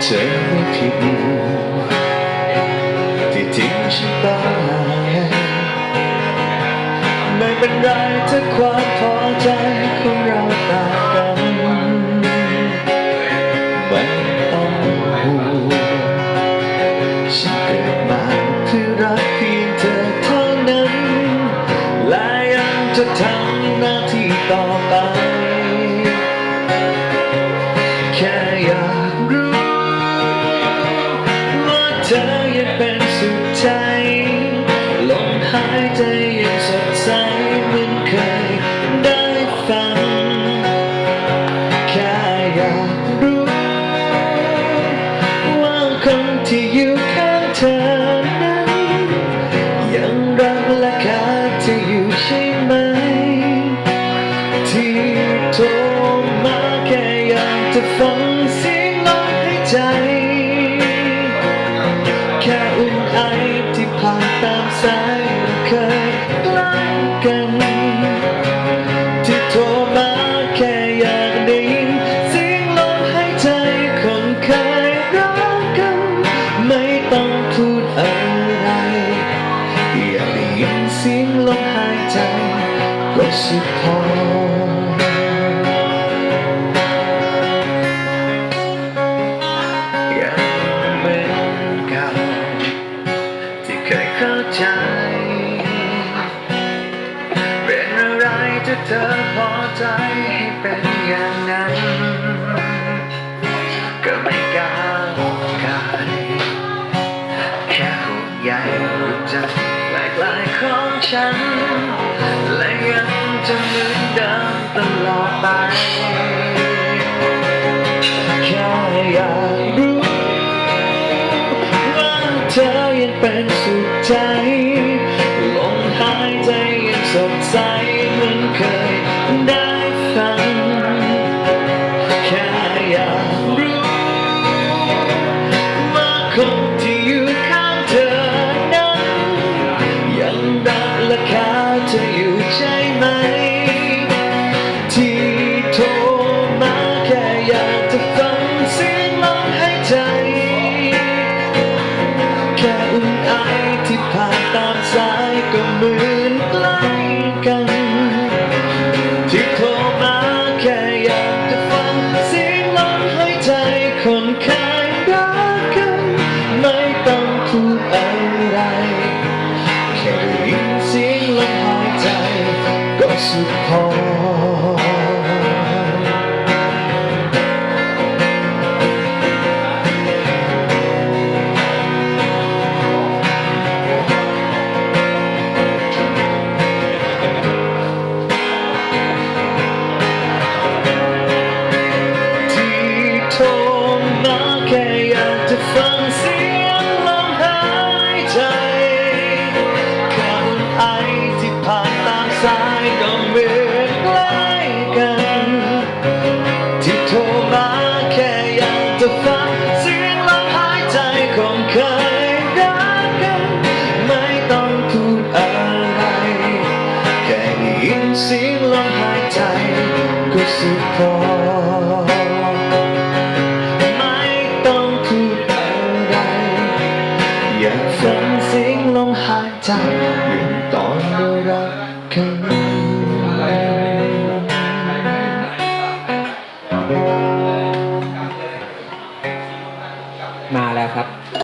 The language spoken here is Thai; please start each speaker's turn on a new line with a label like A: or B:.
A: เธอไม่ผิดที่ทิ้งฉันไปไม่เป็นไรถ้าความพอใจของเราต่างกันไม่ต้องห่วงฉันเกิดมาเพื่อรักเพียงเธอเท่านั้นและยังจะทำหน้าที่ต่อไปแค่อยากรู้ว่าเธอยังเป็นสุขใจลมหายใจยังสดใสเหมือนเคยได้ฟังแค่อยากรู้ว่าคนที่อยู่ข้างเธอนั้นยังรักและค่าเธออยู่ใช่ไหมที่โทรมาแค่อยากจะฟังเสียงลมหายใจแค่อุ่นไอที่ผ่านตามสายเคยใกล้กันที่โทรมาแค่อยากได้ยินเสียงลมหายใจคนเคยรักกันไม่ต้องพูดอะไรอยากได้ยินเสียงลมหายใจก็สุดพอเข้าใจเป็นอะไรถ้าเธอพอใจให้เป็นอย่างนั้นก็ไม่ก้าวไกลแค่ห่วงใยหัวใจหลายๆของฉันและยังจะเหมือนเดิมตลอดไปแค่อยากรู้ว่าเธอยังเป็นสุขใจลมหายใจยังสดใสเหมือนเคยได้ฟังแค่อยากรู้ว่าคนที่อยู่ข้างเธอนั้นยังรักและค่าเธออยู่ใช่ไหมที่โทรมาแค่อยากจะฟังเสียงลมหายใจแค่อุ่นไอที่ผ่านตามสายก็เหมือนใกล้กันที่โทรมาแค่อยากจะฟังเสียงลมหายใจคนเคยรักกันไม่ต้องพูดอะไรแค่ได้ยินเสียงลมหายใจก็สุดพอโทรมาแค่อยากจะฟังเสียงลมหายใจแค่อุ่นไอที่ผ่านตามสายก็เหมือนใกล้กันที่โทรมาแค่อยากจะฟังเสียงลมหายใจคนเคยรักกันไม่ต้องพูดอะไรแค่ได้ยินเสียงลมหายใจก็สุดพออยากฟังเสียงลมหายใจยิ่งตอนเรารักกัน